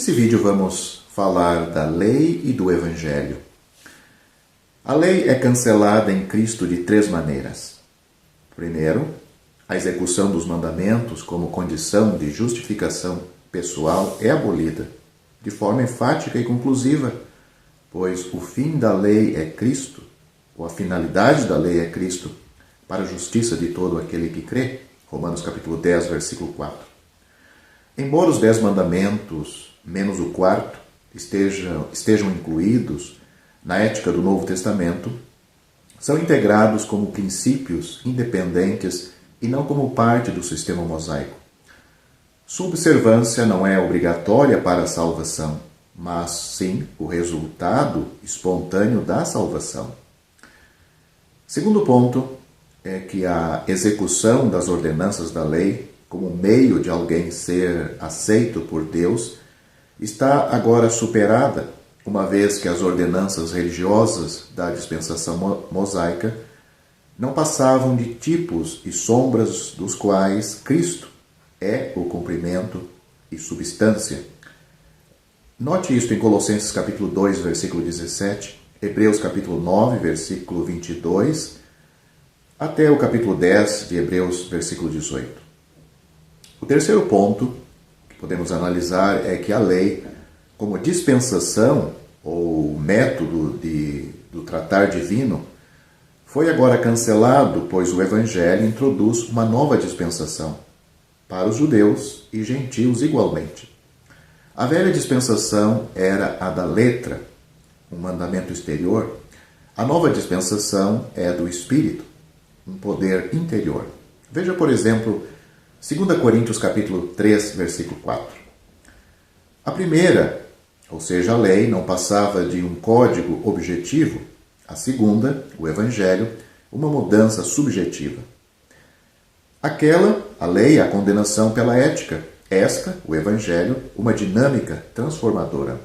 Nesse vídeo vamos falar da lei e do evangelho. A lei é cancelada em Cristo de 3 maneiras. Primeiro, a execução dos mandamentos como condição de justificação pessoal é abolida, de forma enfática e conclusiva, pois o fim da lei é Cristo, ou a finalidade da lei é Cristo, para a justiça de todo aquele que crê. Romanos capítulo 10, versículo 4. Embora os 10 mandamentos, menos o 4º, estejam incluídos na ética do Novo Testamento, são integrados como princípios independentes e não como parte do sistema mosaico. Sua observância não é obrigatória para a salvação, mas sim o resultado espontâneo da salvação. Segundo ponto é que a execução das ordenanças da lei, como meio de alguém ser aceito por Deus, está agora superada, uma vez que as ordenanças religiosas da dispensação mosaica não passavam de tipos e sombras dos quais Cristo é o cumprimento e substância. Note isto em Colossenses capítulo 2, versículo 17, Hebreus capítulo 9, versículo 22, até o capítulo 10 de Hebreus, versículo 18. O terceiro ponto que podemos analisar é que a lei, como dispensação ou método do tratar divino, foi agora cancelado, pois o Evangelho introduz uma nova dispensação para os judeus e gentios igualmente. A velha dispensação era a da letra, um mandamento exterior. A nova dispensação é do Espírito, um poder interior. Veja, por exemplo, 2 Coríntios capítulo 3, versículo 4. A primeira, ou seja, a lei, não passava de um código objetivo. A segunda, o Evangelho, uma mudança subjetiva. Aquela, a lei, a condenação pela ética. Esta, o Evangelho, uma dinâmica transformadora.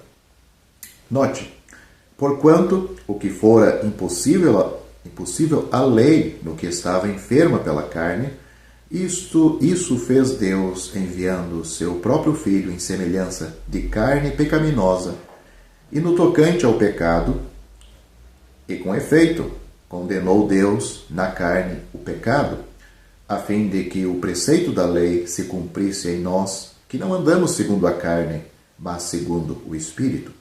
Note, porquanto o que fora impossível à lei no que estava enferma pela carne, isso fez Deus enviando o seu próprio Filho em semelhança de carne pecaminosa, e no tocante ao pecado, e com efeito, condenou Deus na carne o pecado, a fim de que o preceito da lei se cumprisse em nós, que não andamos segundo a carne, mas segundo o Espírito.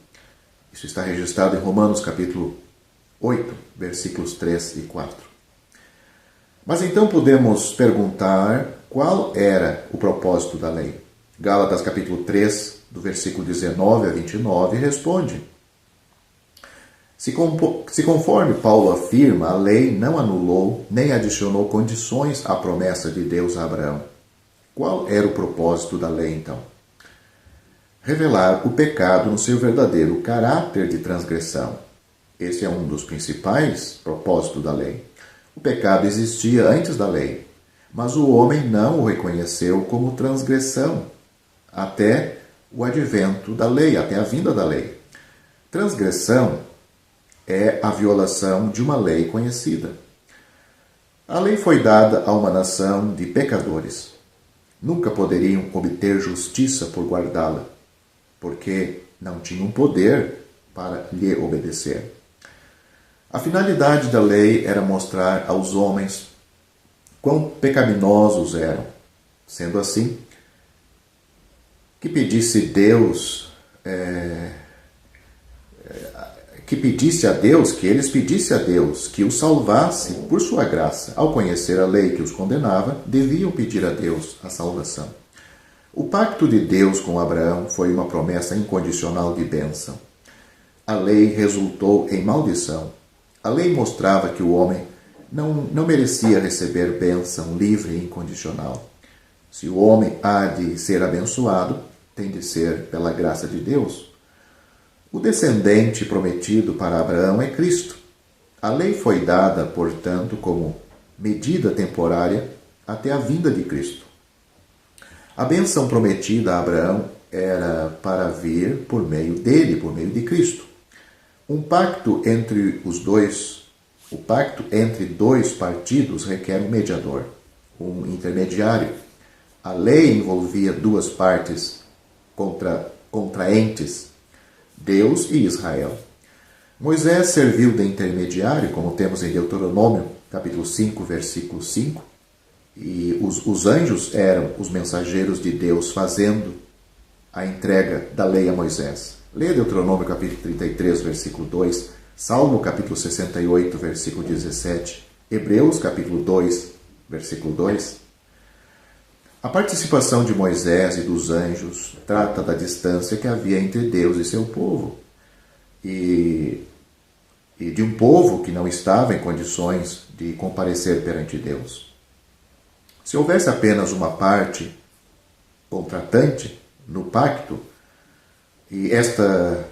Isso está registrado em Romanos capítulo 8, versículos 3 e 4. Mas então podemos perguntar qual era o propósito da lei. Gálatas capítulo 3, do versículo 19 a 29, responde: Se conforme Paulo afirma, a lei não anulou nem adicionou condições à promessa de Deus a Abraão. Qual era o propósito da lei, então? Revelar o pecado no seu verdadeiro caráter de transgressão. Esse é um dos principais propósitos da lei. O pecado existia antes da lei, mas o homem não o reconheceu como transgressão até o advento da lei, até a vinda da lei. Transgressão é a violação de uma lei conhecida. A lei foi dada a uma nação de pecadores. Nunca poderiam obter justiça por guardá-la, porque não tinham poder para lhe obedecer. A finalidade da lei era mostrar aos homens quão pecaminosos eram. Sendo assim, que pedisse que eles pedissem a Deus que os salvasse por sua graça. Ao conhecer a lei que os condenava, deviam pedir a Deus a salvação. O pacto de Deus com Abraão foi uma promessa incondicional de bênção. A lei resultou em maldição. A lei mostrava que o homem não merecia receber bênção livre e incondicional. Se o homem há de ser abençoado, tem de ser pela graça de Deus. O descendente prometido para Abraão é Cristo. A lei foi dada, portanto, como medida temporária até a vinda de Cristo. A bênção prometida a Abraão era para vir por meio dele, por meio de Cristo. O pacto entre dois partidos requer um mediador, um intermediário. A lei envolvia duas partes contraentes, Deus e Israel. Moisés serviu de intermediário, como temos em Deuteronômio, capítulo 5, versículo 5, e os anjos eram os mensageiros de Deus fazendo a entrega da lei a Moisés. Leia Deuteronômio capítulo 33, versículo 2, Salmo capítulo 68, versículo 17, Hebreus capítulo 2, versículo 2. A participação de Moisés e dos anjos trata da distância que havia entre Deus e seu povo, e de um povo que não estava em condições de comparecer perante Deus. Se houvesse apenas uma parte contratante no pacto, e esta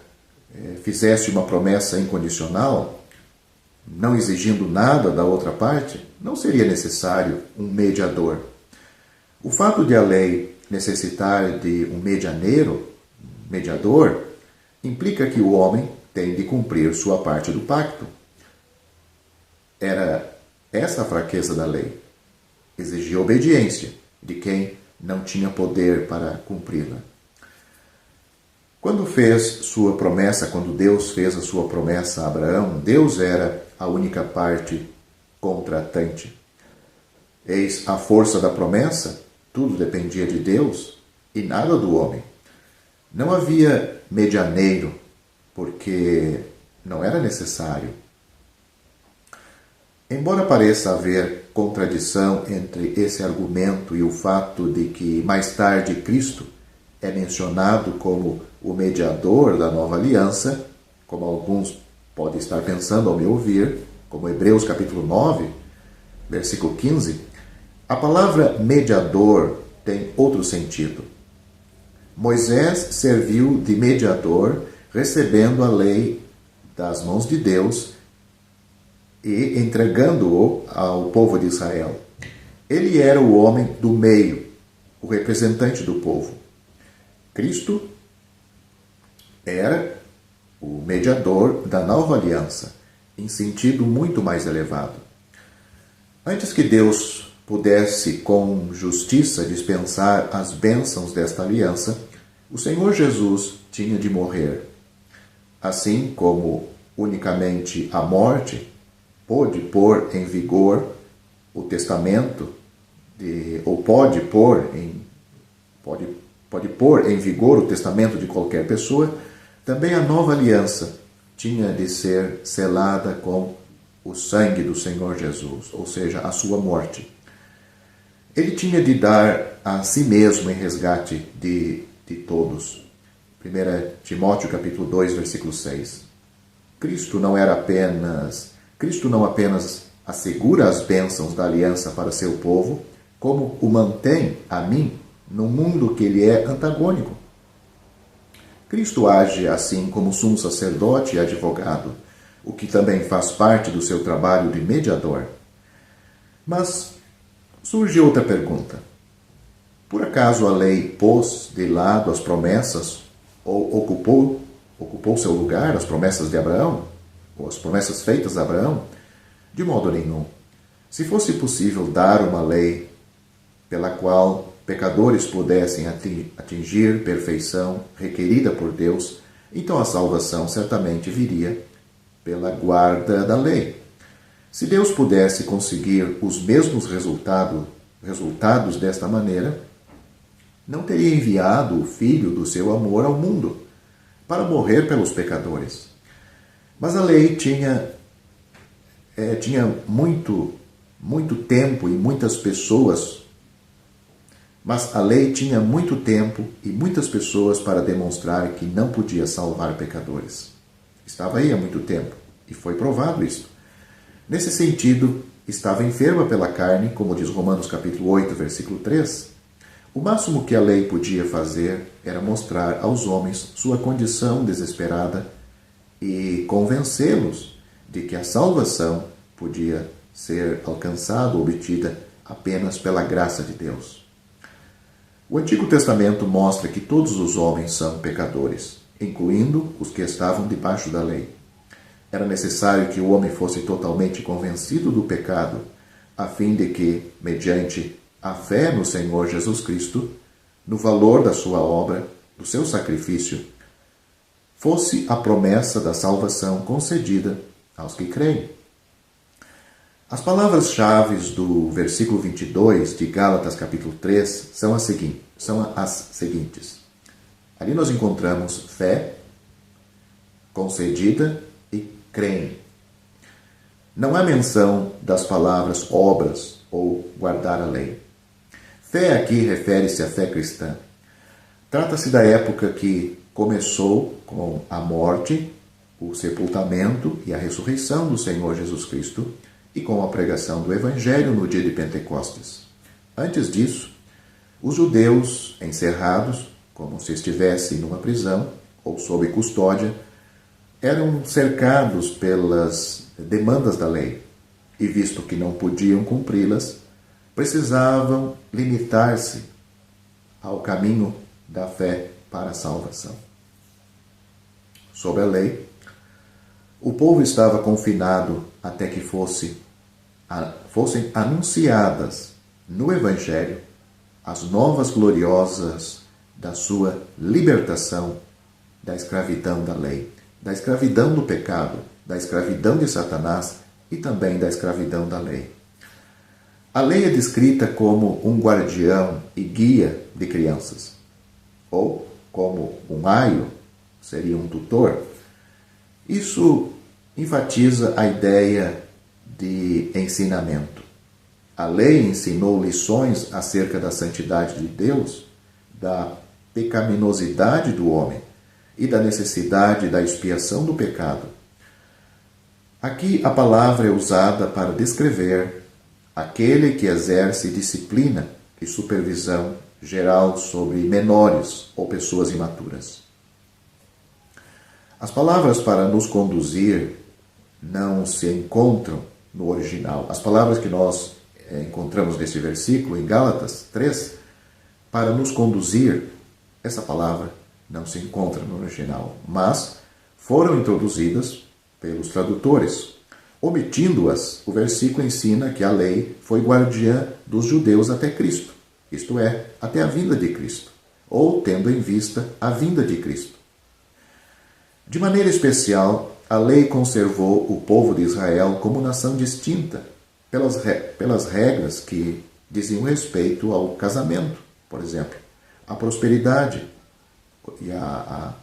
fizesse uma promessa incondicional, não exigindo nada da outra parte, não seria necessário um mediador. O fato de a lei necessitar de um mediador, implica que o homem tem de cumprir sua parte do pacto. Era essa a fraqueza da lei. Exigia obediência de quem não tinha poder para cumpri-la. Quando Deus fez a sua promessa a Abraão, Deus era a única parte contratante. Eis a força da promessa, tudo dependia de Deus e nada do homem. Não havia medianeiro, porque não era necessário. Embora pareça haver contradição entre esse argumento e o fato de que mais tarde Cristo é mencionado como o mediador da nova aliança, como alguns podem estar pensando ao me ouvir, como Hebreus capítulo 9, versículo 15, a palavra mediador tem outro sentido. Moisés serviu de mediador, recebendo a lei das mãos de Deus e entregando-o ao povo de Israel. Ele era o homem do meio, o representante do povo. Cristo era o mediador da nova aliança, em sentido muito mais elevado. Antes que Deus pudesse com justiça dispensar as bênçãos desta aliança, o Senhor Jesus tinha de morrer. Assim como unicamente a morte pôde pôr em vigor o testamento, pode pôr em vigor o testamento de qualquer pessoa, também a nova aliança tinha de ser selada com o sangue do Senhor Jesus, ou seja, a sua morte. Ele tinha de dar a si mesmo em resgate de todos. 1 Timóteo capítulo 2, versículo 6. Cristo não apenas assegura as bênçãos da aliança para seu povo, como o mantém a mim num mundo que lhe é antagônico. Cristo age assim como sumo sacerdote e advogado, o que também faz parte do seu trabalho de mediador. Mas surge outra pergunta. Por acaso a lei pôs de lado as promessas ou ocupou seu lugar, as promessas de Abraão, ou as promessas feitas a Abraão? De modo nenhum. Se fosse possível dar uma lei pela qual pecadores pudessem atingir perfeição requerida por Deus, então a salvação certamente viria pela guarda da lei. Se Deus pudesse conseguir os mesmos resultados desta maneira, não teria enviado o Filho do seu amor ao mundo para morrer pelos pecadores. Mas a lei tinha muito tempo e muitas pessoas para demonstrar que não podia salvar pecadores. Estava aí há muito tempo e foi provado isto. Nesse sentido, estava enferma pela carne, como diz Romanos capítulo 8, versículo 3. O máximo que a lei podia fazer era mostrar aos homens sua condição desesperada e convencê-los de que a salvação podia ser alcançada ou obtida apenas pela graça de Deus. O Antigo Testamento mostra que todos os homens são pecadores, incluindo os que estavam debaixo da lei. Era necessário que o homem fosse totalmente convencido do pecado, a fim de que, mediante a fé no Senhor Jesus Cristo, no valor da sua obra, do seu sacrifício, fosse a promessa da salvação concedida aos que creem. As palavras-chave do versículo 22 de Gálatas capítulo 3 são as seguintes. Ali nós encontramos fé, concedida e creem. Não há menção das palavras obras ou guardar a lei. Fé aqui refere-se à fé cristã. Trata-se da época que começou com a morte, o sepultamento e a ressurreição do Senhor Jesus Cristo e com a pregação do Evangelho no dia de Pentecostes. Antes disso, os judeus, encerrados, como se estivessem numa prisão ou sob custódia, eram cercados pelas demandas da lei e, visto que não podiam cumpri-las, precisavam limitar-se ao caminho da fé para a salvação. Sob a lei, o povo estava confinado até que fossem anunciadas no Evangelho as novas gloriosas da sua libertação da escravidão da lei, da escravidão do pecado, da escravidão de Satanás e também da escravidão da lei. A lei é descrita como um guardião e guia de crianças, ou como um aio, seria um tutor. Isso enfatiza a ideia de ensinamento. A lei ensinou lições acerca da santidade de Deus, da pecaminosidade do homem e da necessidade da expiação do pecado. Aqui a palavra é usada para descrever aquele que exerce disciplina e supervisão geral sobre menores ou pessoas imaturas. As palavras para nos conduzir não se encontram no original. As palavras que nós encontramos nesse versículo, em Gálatas 3, para nos conduzir, essa palavra não se encontra no original, mas foram introduzidas pelos tradutores. Omitindo-as, o versículo ensina que a lei foi guardiã dos judeus até Cristo, isto é, até a vinda de Cristo, ou tendo em vista a vinda de Cristo. De maneira especial, a lei conservou o povo de Israel como nação distinta pelas regras que diziam respeito ao casamento, por exemplo, a prosperidade e a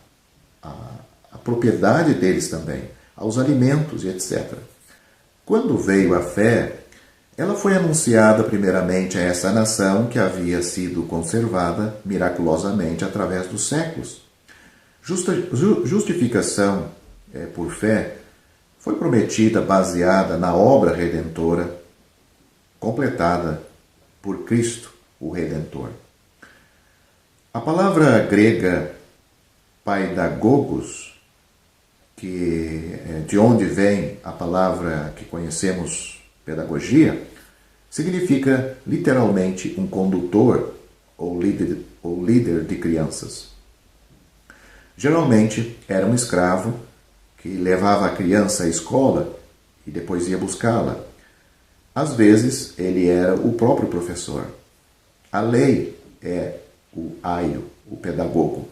propriedade deles também, aos alimentos e etc. Quando veio a fé, ela foi anunciada primeiramente a essa nação que havia sido conservada miraculosamente através dos séculos. Justificação por fé foi prometida baseada na obra redentora completada por Cristo, o Redentor. A palavra grega paidagogos, de onde vem a palavra que conhecemos, pedagogia, significa literalmente um condutor ou líder de crianças. Geralmente era um escravo que levava a criança à escola e depois ia buscá-la. Às vezes ele era o próprio professor. A lei é o aio, o pedagogo.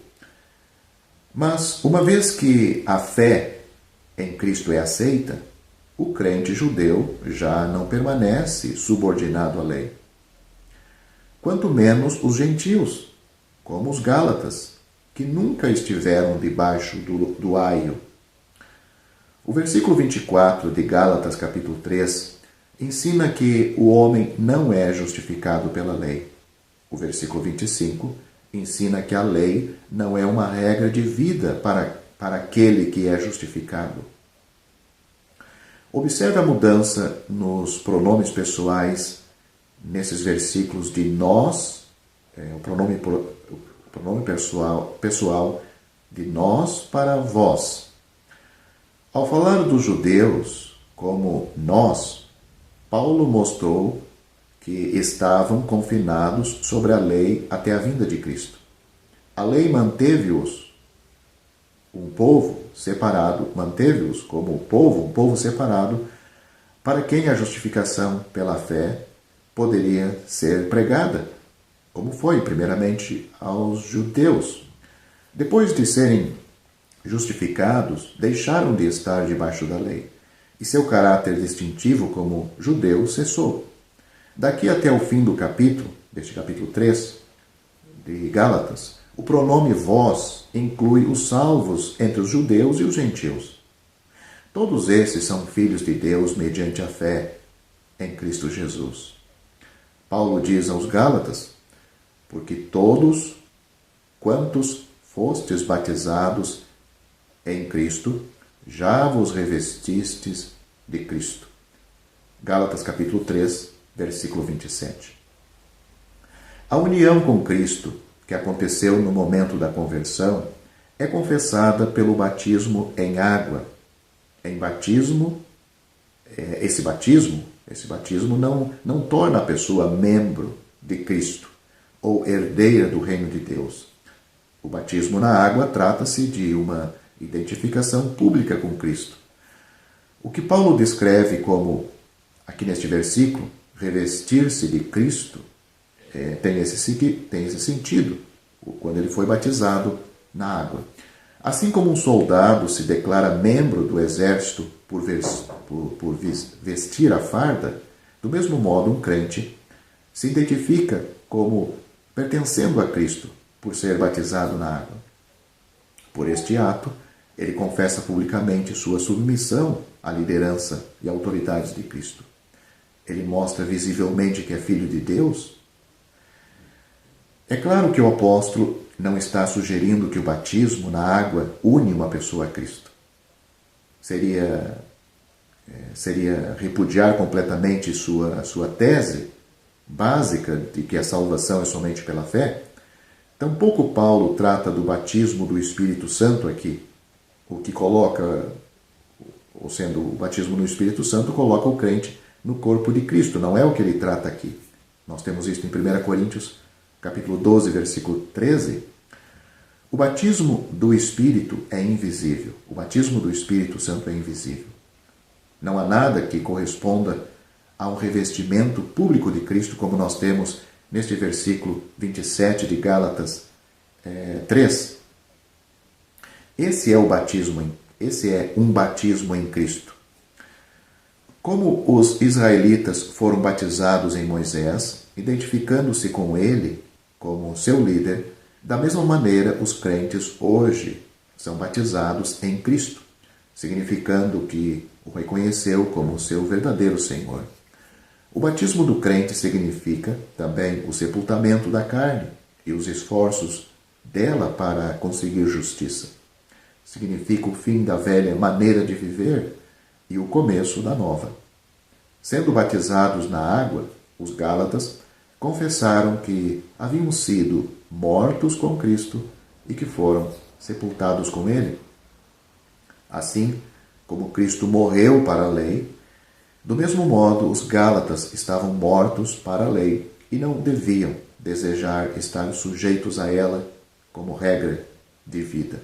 Mas, uma vez que a fé em Cristo é aceita, o crente judeu já não permanece subordinado à lei. Quanto menos os gentios, como os gálatas, que nunca estiveram debaixo do aio. O versículo 24 de Gálatas, capítulo 3, ensina que o homem não é justificado pela lei. O versículo 25 ensina que a lei não é uma regra de vida para aquele que é justificado. Observe a mudança nos pronomes pessoais nesses versículos de nós, o pronome pessoal de nós para vós. Ao falar dos judeus como nós, Paulo mostrou que estavam confinados sobre a lei até a vinda de Cristo. A lei manteve-os um povo separado, manteve-os como um povo separado, para quem a justificação pela fé poderia ser pregada, como foi primeiramente aos judeus. Depois de serem justificados, deixaram de estar debaixo da lei, e seu caráter distintivo como judeu cessou. Daqui até o fim do capítulo, deste capítulo 3 de Gálatas, o pronome vós inclui os salvos entre os judeus e os gentios. Todos esses são filhos de Deus mediante a fé em Cristo Jesus. Paulo diz aos Gálatas, porque todos quantos fostes batizados em Cristo, já vos revestistes de Cristo. Gálatas capítulo 3, versículo 27. A união com Cristo, que aconteceu no momento da conversão, é confessada pelo batismo em água. Esse batismo não torna a pessoa membro de Cristo ou herdeira do reino de Deus. O batismo na água trata-se de uma identificação pública com Cristo. O que Paulo descreve como, aqui neste versículo, revestir-se de Cristo, tem esse sentido, quando ele foi batizado na água. Assim como um soldado se declara membro do exército por vestir a farda, do mesmo modo um crente se identifica como pertencendo a Cristo por ser batizado na água. Por este ato, ele confessa publicamente sua submissão à liderança e autoridades de Cristo. Ele mostra visivelmente que é filho de Deus. É claro que o apóstolo não está sugerindo que o batismo na água une uma pessoa a Cristo. Seria repudiar completamente sua tese básica de que a salvação é somente pela fé. Tampouco Paulo trata do batismo do Espírito Santo aqui, o que coloca, ou sendo o batismo no Espírito Santo, coloca o crente no corpo de Cristo. Não é o que ele trata aqui. Nós temos isso em 1 Coríntios, capítulo 12, versículo 13. O batismo do Espírito é invisível. O batismo do Espírito Santo é invisível. Não há nada que corresponda a um revestimento público de Cristo, como nós temos neste versículo 27 de Gálatas 3. Esse é um batismo em Cristo. Como os israelitas foram batizados em Moisés, identificando-se com ele como seu líder, da mesma maneira os crentes hoje são batizados em Cristo, significando que o reconheceu como seu verdadeiro Senhor. O batismo do crente significa também o sepultamento da carne e os esforços dela para conseguir justiça. Significa o fim da velha maneira de viver e o começo da nova. Sendo batizados na água, os Gálatas confessaram que haviam sido mortos com Cristo e que foram sepultados com Ele. Assim como Cristo morreu para a lei, do mesmo modo os Gálatas estavam mortos para a lei e não deviam desejar estar sujeitos a ela como regra de vida.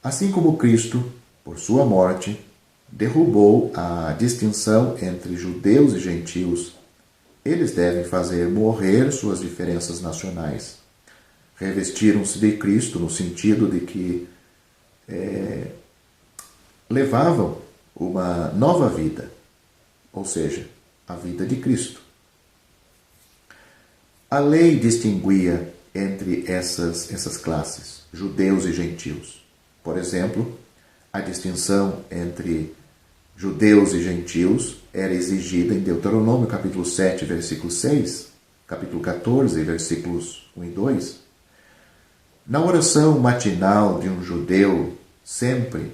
Assim como Cristo, por sua morte, derrubou a distinção entre judeus e gentios, eles devem fazer morrer suas diferenças nacionais. Revestiram-se de Cristo no sentido de que levavam uma nova vida, ou seja, a vida de Cristo. A lei distinguia entre essas classes, judeus e gentios. Por exemplo, a distinção entre judeus e gentios era exigida em Deuteronômio capítulo 7, versículo 6, capítulo 14, versículos 1 e 2. Na oração matinal de um judeu,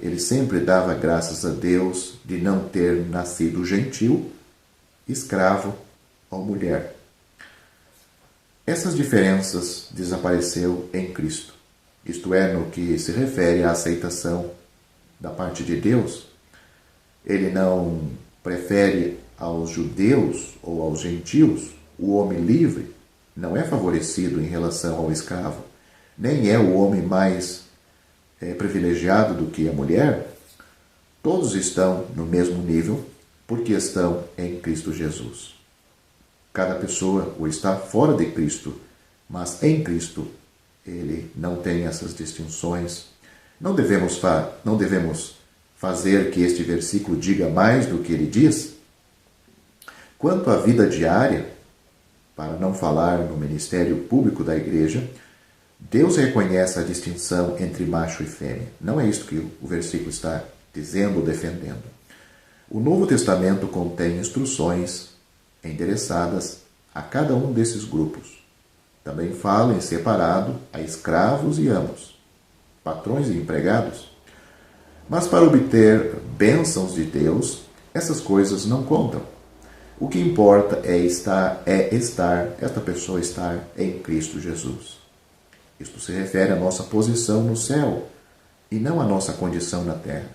ele sempre dava graças a Deus de não ter nascido gentil, escravo ou mulher. Essas diferenças desapareceu em Cristo. Isto é, no que se refere à aceitação da parte de Deus. Ele não prefere aos judeus ou aos gentios. O homem livre não é favorecido em relação ao escravo, nem é o homem mais privilegiado do que a mulher. Todos estão no mesmo nível porque estão em Cristo Jesus. Cada pessoa ou está fora de Cristo, mas em Cristo ele não tem essas distinções. Não devemos fazer que este versículo diga mais do que ele diz? Quanto à vida diária, para não falar no ministério público da igreja, Deus reconhece a distinção entre macho e fêmea. Não é isso que o versículo está dizendo ou defendendo. O Novo Testamento contém instruções endereçadas a cada um desses grupos. Também fala em separado a escravos e amos, patrões e empregados. Mas para obter bênçãos de Deus, essas coisas não contam. O que importa é esta pessoa estar em Cristo Jesus. Isto se refere à nossa posição no céu e não à nossa condição na terra.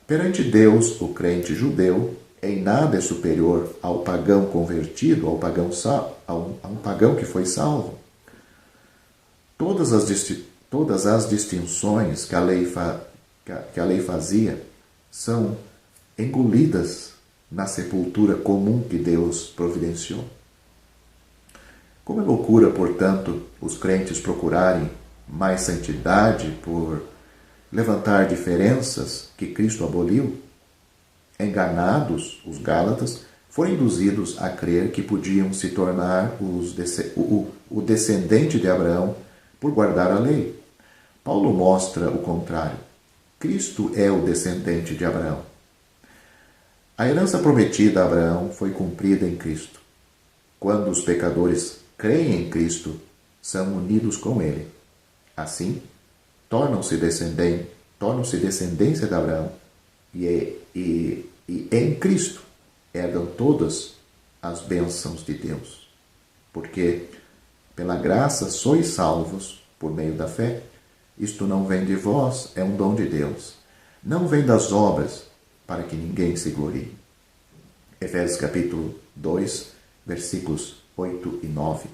Perante Deus, o crente judeu em nada é superior ao pagão convertido, a um pagão que foi salvo. Todas as distinções que a lei fazia são engolidas na sepultura comum que Deus providenciou. Como é loucura, portanto, os crentes procurarem mais santidade por levantar diferenças que Cristo aboliu? Enganados, os Gálatas foram induzidos a crer que podiam se tornar o descendente de Abraão por guardar a lei. Paulo mostra o contrário. Cristo é o descendente de Abraão. A herança prometida a Abraão foi cumprida em Cristo. Quando os pecadores creem em Cristo, são unidos com Ele. Assim, tornam-se descendência de Abraão e em Cristo herdam todas as bênçãos de Deus. Porque pela graça sois salvos por meio da fé. Isto não vem de vós, é um dom de Deus. Não vem das obras, para que ninguém se glorie. Efésios capítulo 2, versículos 8 e 9.